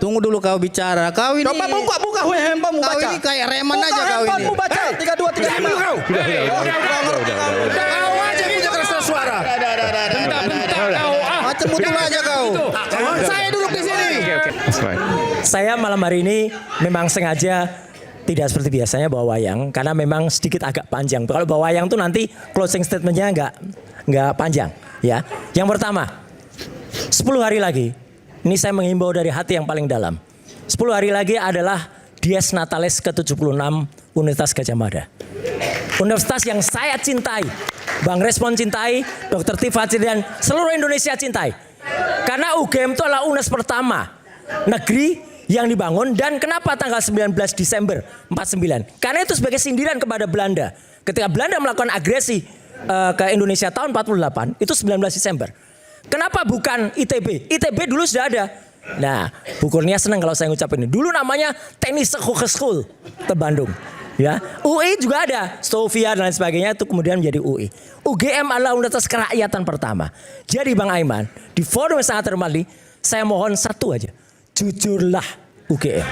Tunggu dulu kau bicara. Kau ini. Coba buka handphone Kau baca. ini kayak reman Buka aja kau ini. handphone baca. 3, 2, 3, 5. Kau aja punya keras suara. Macam betul aja kau. Saya duduk di sini. Saya malam hari ini memang sengaja tidak seperti biasanya bawa wayang karena memang sedikit agak panjang. Kalau bawa wayang tuh nanti closing statementnya nggak panjang, ya. Yang pertama, 10 hari lagi. Ini saya menghimbau dari hati yang paling dalam. 10 hari lagi adalah Dies Natalis ke-76 Universitas Gadjah Mada. Universitas yang saya cintai, Bang Respon cintai, Dr. Tifa dan seluruh Indonesia cintai. Karena UGM itu adalah UNES pertama negeri yang dibangun, dan kenapa tanggal 19 Desember 49? Karena itu sebagai sindiran kepada Belanda. Ketika Belanda melakukan agresi ke Indonesia tahun 48, itu 19 Desember. Kenapa bukan ITB? ITB dulu sudah ada. Nah, Bu Kurnia senang kalau saya ngucapin ini. Dulu namanya Tenis Hogeschool di Bandung. Ya, UI juga ada, Sofia dan lain sebagainya, itu kemudian menjadi UI. UGM adalah Universitas Kerakyatan pertama. Jadi Bang Aiman, di forum yang sangat terhormat, saya mohon satu aja. Jujurlah UGM.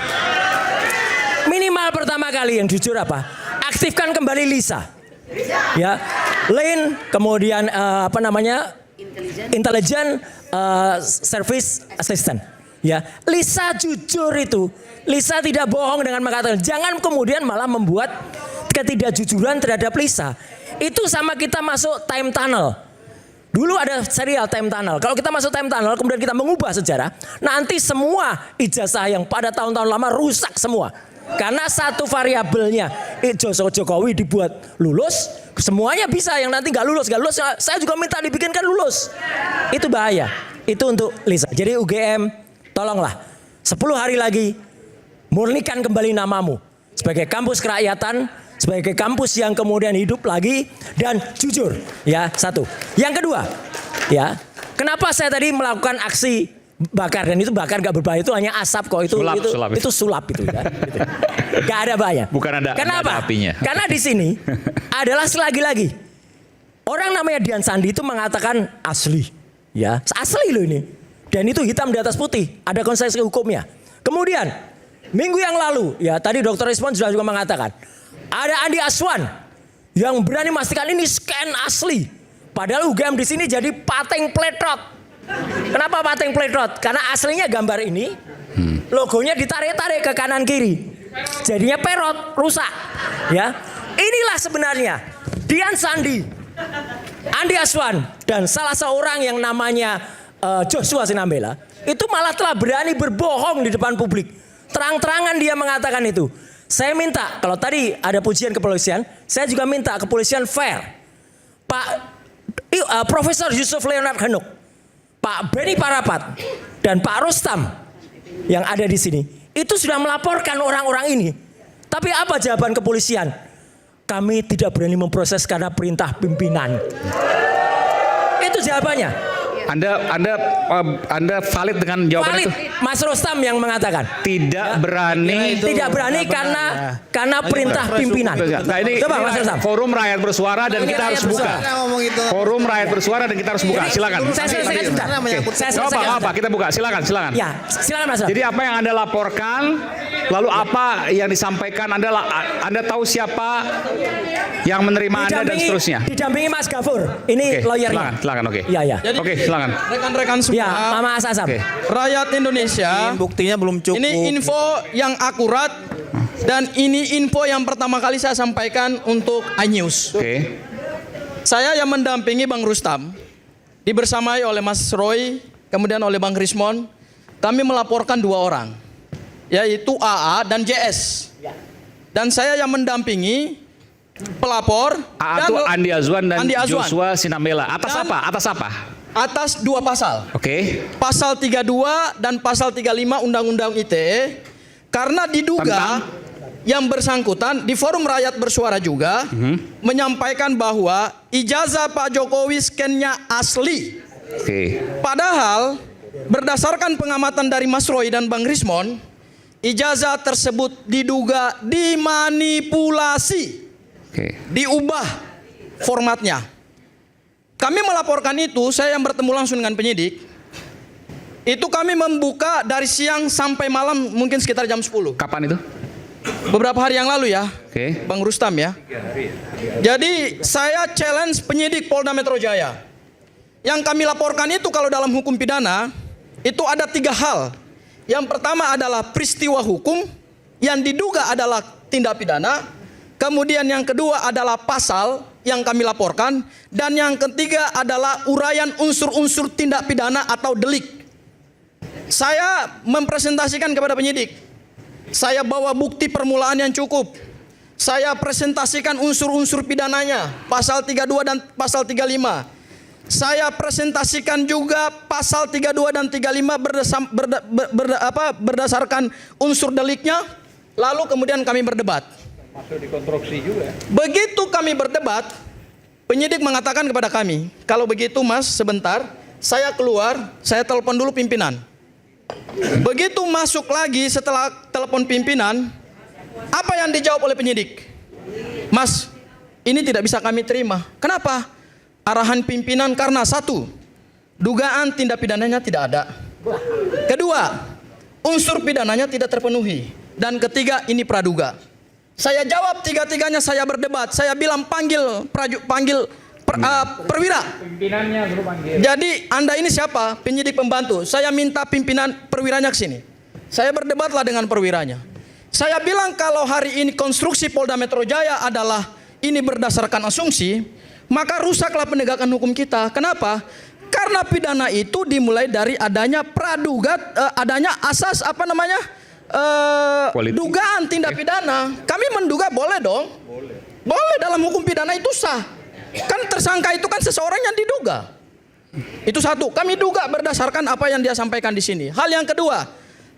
Minimal pertama kali yang jujur apa? Aktifkan kembali Lisa. Ya, Lane, kemudian Intelligent Service Assistant. Ya, Lisa jujur itu. Lisa tidak bohong dengan mengatakan. Jangan kemudian malah membuat ketidakjujuran terhadap Lisa. Itu sama kita masuk time tunnel. Dulu ada serial time tunnel. Kalau kita masuk time tunnel kemudian kita mengubah sejarah, nanti semua ijazah yang pada tahun-tahun lama rusak semua. Karena satu variabelnya Jokowi dibuat lulus, semuanya bisa, yang nanti nggak lulus, saya juga minta dibikinkan lulus. Itu bahaya. Itu untuk Lisa. Jadi UGM, tolonglah 10 hari lagi murnikan kembali namamu sebagai kampus kerakyatan, sebagai kampus yang kemudian hidup lagi dan jujur, ya, satu. Yang kedua, ya, kenapa saya tadi melakukan aksi bakar, dan itu bakar gak berbahaya, itu hanya asap kok, itu sulap itu ya. Gitu. Gak ada bahaya. Bukan ada. Kenapa? Ada apinya. Karena di sini adalah lagi orang namanya Dian Sandi itu mengatakan asli, ya, asli loh ini, dan itu hitam di atas putih, ada konsekuensi hukumnya. Kemudian minggu yang lalu, ya, tadi Dr. Respon juga mengatakan. Ada Andi Aswan yang berani memastikan ini scan asli. Padahal UGM di sini jadi pating pletrot. Kenapa pating pletrot? Karena aslinya gambar ini, logonya ditarik-tarik ke kanan kiri. Jadinya perot, rusak. Ya, inilah sebenarnya Dian Sandi, Andi Aswan, dan salah seorang yang namanya Joshua Sinambela itu malah telah berani berbohong di depan publik. Terang-terangan dia mengatakan itu. Saya minta, kalau tadi ada pujian kepolisian, saya juga minta kepolisian fair. Pak Profesor Yusuf Leonard Hanuk, Pak Beni Parapat, dan Pak Rustam yang ada di sini, itu sudah melaporkan orang-orang ini. Tapi apa jawaban kepolisian? Kami tidak berani memproses karena perintah pimpinan. Itu jawabannya. Anda valid dengan jawaban valid. itu? Mas Rustam yang mengatakan tidak berani. Tidak berani karena perintah pimpinan. Nah, ini Coba Mas Rustam. Forum rakyat bersuara dan kita harus buka. Forum rakyat bersuara dan kita harus buka. Silakan. Saya selesaikan sebentar. Saya selesaikan. Apa? Kita buka. Silakan. Ya, silakan Mas. Jadi apa yang Anda laporkan, lalu apa yang disampaikan, Anda tahu siapa yang menerima Anda dan seterusnya. Didampingi Mas Gafur. Ini lawyernya. Silakan. Oke. Iya. Oke, silakan. Rekan-rekan semua, Ya, Mama Asasam. rakyat Indonesia, Buktinya belum cukup. ini info yang akurat dan ini info yang pertama kali saya sampaikan untuk iNews. Oke. Saya yang mendampingi Bang Rustam, dibersamai oleh Mas Roy, kemudian oleh Bang Rismon, kami melaporkan 2 orang, yaitu AA dan JS. Dan saya yang mendampingi pelapor. AA itu Andi Azwan dan Andi Azwan. Joshua Sinambela. Atas Dan- apa? Atas apa? Atas 2 pasal. Oke. Pasal 32 dan pasal 35 Undang-Undang ITE, karena diduga yang bersangkutan di forum rakyat bersuara juga menyampaikan bahwa ijazah Pak Jokowi scan-nya asli. Oke. Padahal berdasarkan pengamatan dari Mas Roy dan Bang Rismon, ijazah tersebut diduga dimanipulasi, diubah formatnya. Kami melaporkan itu, saya yang bertemu langsung dengan penyidik. Itu kami membuka dari siang sampai malam mungkin sekitar jam 10. Kapan itu? Beberapa hari yang lalu ya, Oke. Bang Rustam ya. Jadi saya challenge penyidik Polda Metro Jaya. Yang kami laporkan itu kalau dalam hukum pidana, itu ada 3 hal. Yang pertama adalah peristiwa hukum, yang diduga adalah tindak pidana. Kemudian yang kedua adalah pasal yang kami laporkan. Dan yang ketiga adalah uraian unsur-unsur tindak pidana atau delik. Saya mempresentasikan kepada penyidik. Saya bawa bukti permulaan yang cukup. Saya presentasikan unsur-unsur pidananya, pasal 32 dan pasal 35. Saya presentasikan juga pasal 32 dan 35 berdasarkan unsur deliknya. Lalu kemudian kami berdebat. Masuk dikonstruksi juga. Begitu kami berdebat, penyidik mengatakan kepada kami, kalau begitu Mas sebentar, saya keluar, saya telepon dulu pimpinan. Begitu masuk lagi setelah telepon pimpinan, apa yang dijawab oleh penyidik? Mas, ini tidak bisa kami terima. Kenapa? Arahan pimpinan karena 1, dugaan tindak pidananya tidak ada. Kedua, unsur pidananya tidak terpenuhi. Dan ketiga, ini praduga. Saya jawab 3-tiganya, saya berdebat. Saya bilang panggil perwira. Pimpinannya suruh panggil. Jadi Anda ini siapa? Penyidik pembantu. Saya minta pimpinan perwiranya ke sini. Saya berdebatlah dengan perwiranya. Saya bilang kalau hari ini konstruksi Polda Metro Jaya adalah ini berdasarkan asumsi, maka rusaklah penegakan hukum kita. Kenapa? Karena pidana itu dimulai dari adanya praduga, adanya asas dugaan tindak pidana. Kami menduga boleh dong. Boleh dalam hukum pidana itu sah. Kan tersangka itu kan seseorang yang diduga. Itu 1. Kami duga berdasarkan apa yang dia sampaikan di sini. Hal yang kedua,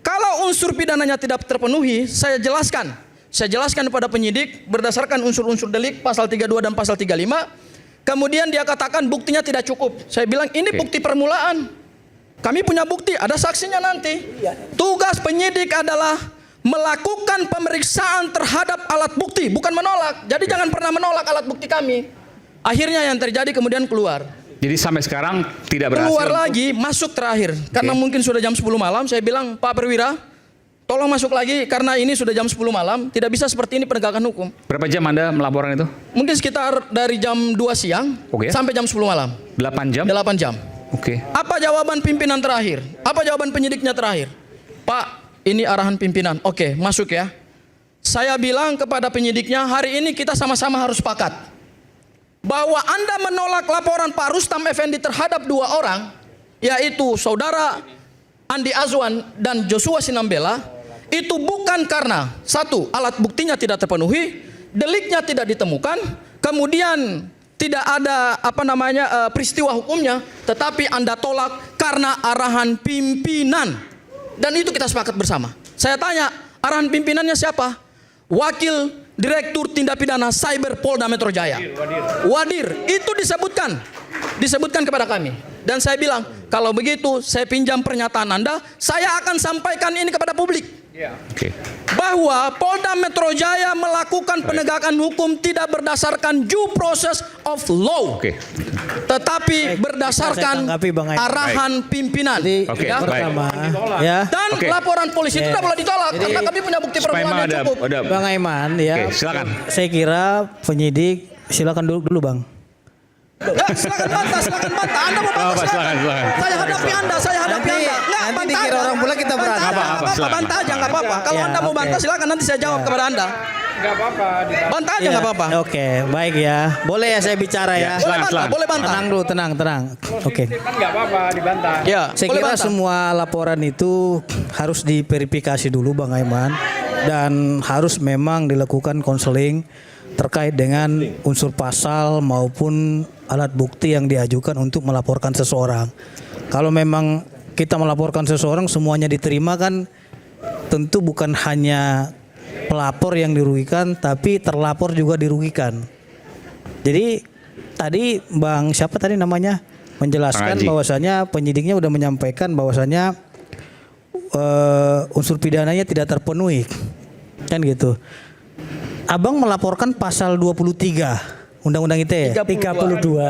kalau unsur pidananya tidak terpenuhi, saya jelaskan. Saya jelaskan kepada penyidik berdasarkan unsur-unsur delik pasal 32 dan pasal 35. Kemudian dia katakan buktinya tidak cukup. Saya bilang ini bukti permulaan. Kami punya bukti, ada saksinya nanti. Tugas penyidik adalah melakukan pemeriksaan terhadap alat bukti, bukan menolak. Jadi jangan pernah menolak alat bukti kami. Akhirnya yang terjadi kemudian keluar. Jadi sampai sekarang tidak berhasil. Keluar lagi, masuk terakhir. Karena mungkin sudah jam 10 malam, saya bilang, Pak Perwira, tolong masuk lagi karena ini sudah jam 10 malam, tidak bisa seperti ini penegakan hukum. Berapa jam Anda melaporkan itu? Mungkin sekitar dari jam 2 siang sampai jam 10 malam. 8 jam? 8 jam. Oke. Apa jawaban pimpinan terakhir? Apa jawaban penyidiknya terakhir? Pak, ini arahan pimpinan. Oke, masuk ya. Saya bilang kepada penyidiknya, hari ini kita sama-sama harus sepakat bahwa Anda menolak laporan Pak Rustam Effendi terhadap 2 orang, yaitu saudara Andi Azwan dan Joshua Sinambela, itu bukan karena 1, alat buktinya tidak terpenuhi, deliknya tidak ditemukan, kemudian tidak ada peristiwa hukumnya, tetapi Anda tolak karena arahan pimpinan. Dan itu kita sepakat bersama. Saya tanya, arahan pimpinannya siapa? Wakil Direktur Tindak Pidana Cyber Polda Metro Jaya. Wadir. Itu disebutkan kepada kami. Dan saya bilang, kalau begitu saya pinjam pernyataan Anda, saya akan sampaikan ini kepada publik. Bahwa Polda Metro Jaya melakukan penegakan hukum tidak berdasarkan due process of law, tetapi berdasarkan arahan pimpinan. Pertama, ya. Dan laporan polisi itu tidak boleh ditolak karena kami punya bukti permulaan yang cukup. Bang Aiman, ya. Silakan. Saya kira penyidik silakan dulu Bang. Ya, silakan bantah. Anda mau bantah silakan. Saya hadapi Anda. Enggak, nanti dikira orang pula kita berantem. Bantah aja enggak apa-apa. Kalau Anda mau bantah silakan, nanti saya jawab kepada Anda. Enggak apa-apa. Bantah aja enggak apa-apa. Oke, baik ya. Boleh ya saya bicara ya. Boleh bantah. Tenang dulu, tenang. Oke. Enggak apa-apa dibantah. Ya, saya kira semua laporan itu harus diverifikasi dulu Bang Aiman, dan harus memang dilakukan konseling terkait dengan unsur pasal maupun alat bukti yang diajukan untuk melaporkan seseorang. Kalau memang kita melaporkan seseorang semuanya diterima, kan tentu bukan hanya pelapor yang dirugikan, tapi terlapor juga dirugikan. Jadi tadi Bang siapa tadi namanya menjelaskan bahwasanya penyidiknya sudah menyampaikan bahwasanya unsur pidananya tidak terpenuhi, kan gitu. Abang melaporkan pasal 23 Undang-Undang ITE. 32.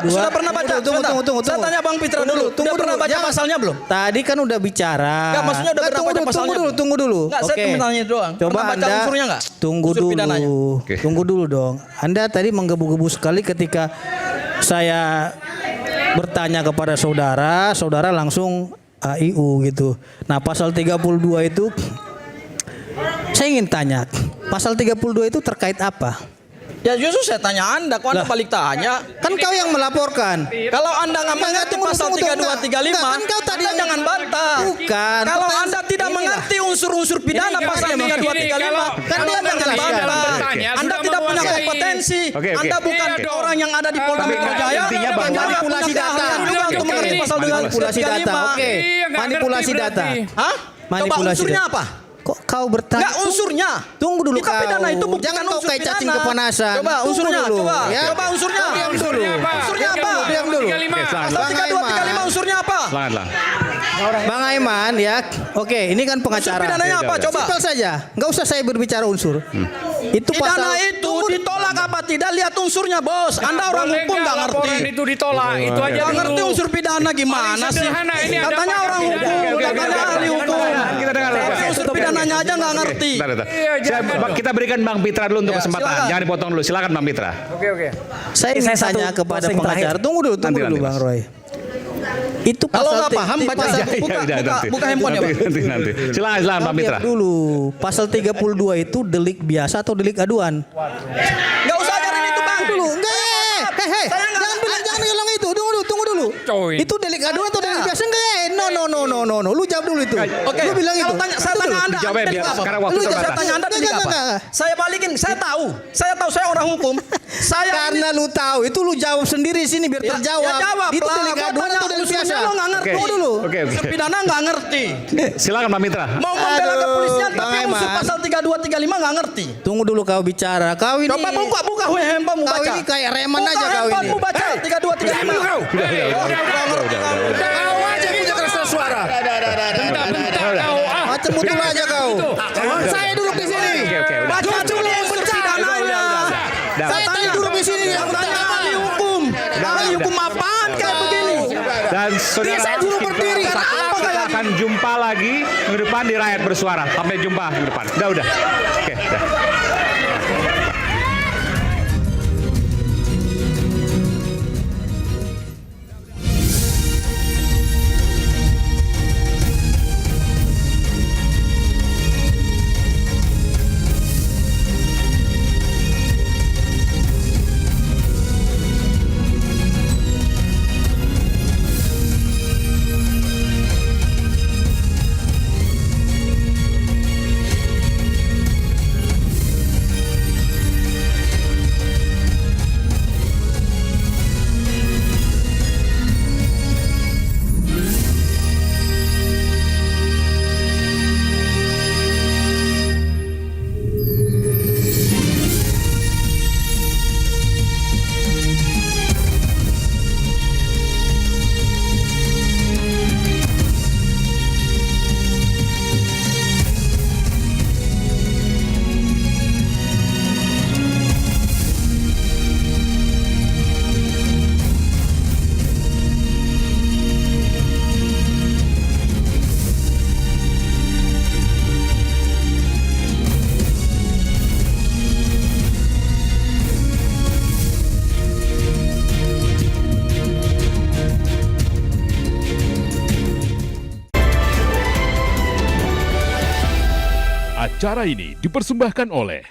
Sudah pernah baca baca. tunggu. Saya tanya Bang Pitra dulu. Udah pernah baca pasalnya belum? Tadi kan udah bicara. Enggak, maksudnya udah pernah baca pasalnya. Tunggu dulu. Enggak, saya cuma tanya doang. Coba Pernah baca Anda unsurnya enggak? tunggu Unsur dulu. pidananya. Tunggu dulu dong. Anda tadi menggebu-gebu sekali ketika saya bertanya kepada saudara langsung AIU gitu. Nah, pasal 32 itu saya ingin tanya, pasal 32 itu terkait apa? Ya justru saya tanya Anda, kok Anda balik tanya? Kan kau yang melaporkan. Kalau Anda nggak mengerti pasal 3235, Kan kau tadi Anda jangan bantah. Bukan. Kalau Pertanyaan- Anda tidak mengerti unsur-unsur pidana Ini pasal gini, 3235, kan dia Anda jangan menjelaskan. bantah. Bertanya, Anda sudah tidak punya menguasai. kompetensi. Oke. Anda bukan Iya dong. orang yang ada di Polda Tapi Metro Jaya. intinya bahwa Anda nggak manipulasi punya data. keahlian juga untuk mengerti pasal Manipulasi data. 3235. Oke. Iya, nggak Manipulasi ngerti data. berarti. Hah? Coba Manipulasi unsurnya data. apa? Kok kau bertanya? Enggak unsurnya. Tunggu dulu Kita kau. pidana itu bukan Jangan kau unsur kayak cacing pidana. kepanasan. Coba Tunggu unsurnya, dulu, coba. ya. Coba unsurnya. Diam dulu. Unsurnya apa? Diam dulu. Pasal 3235 unsurnya apa? Selangat. Bang Aiman ya. Oke, ini kan Unsur pengacara. pidananya apa? Coba. Simpel saja. Enggak usah saya berbicara unsur. Itu Pidana pasal itu ditolak apa tidak? Lihat unsurnya, Bos. Anda orang Boleh hukum nggak nggak ngerti. laporan itu ditolak, itu aja Nggak dulu. ngerti unsur pidana gimana sih? sederhana, ini ada Katanya pakar orang pidana. hukum, Oke, katanya ahli hukum. Kita dengar. Tapi unsur pidananya aja nggak ngerti. Kita berikan Bang Pitra dulu untuk Ya, kesempatan. silakan. Jangan dipotong dulu. Silakan Bang Pitra. saya ingin Saya satu tanya kepada closing pengacara. terakhir. Tunggu dulu Nanti, Bang Mas. Roy. Itu Kalau pasal nggak paham, baca pasal- saya. Buka handphone ya, Bang. Nanti. Silakan Kau Bang Pitra. diam dulu. Pasal 32 itu delik biasa atau delik aduan? Nggak usah ajarin itu, Bang. Dulu. Enggak. Hei. Saya nggak- Jangan bilang itu. Tunggu dulu. Coy. Itu delik aduan atau delik biasa? Enggak. No. Lu jawab dulu itu. Oke, Lu bilang itu. kalau tanya, saya tanya Anda, Dijawab ya, Anda biar delik apa? sekarang waktu Lu terbatas. saya tanya Anda delik apa? Enggak. Saya balikin, saya tahu, saya orang hukum. Saya Karena lu tahu, itu lu jawab sendiri sini biar terjawab. Ya jawab Itu lah. delik Gua aduan tanya atau delik unsurnya biasa? lo nggak ngerti. Oke. Tunggu dulu. Oke. unsur pidana nggak ngerti. Silakan Bang Mitra. Mau membela Aduh, kepolisian Bang tapi unsur Aiman. pasal 3235 nggak ngerti. Tunggu dulu kau bicara. Kau ini Coba buka handphone Kau baca. ini kayak reman Buka aja kau handphone ini. baca 3235. Kau aja punya keras suara. Macam betul aja kau. Saya duduk di sini. Oke. Baca dulu unsur pidananya. Udah. Saya tadi duduk di sini. Tanya ahli hukum. Ahli hukum apaan kayak begini? Dan saudara Saya dulu berdiri. kita akan jumpa lagi minggu depan di Rakyat Bersuara. Sampai jumpa minggu depan. Udah. Oke, udah. Acara ini dipersembahkan oleh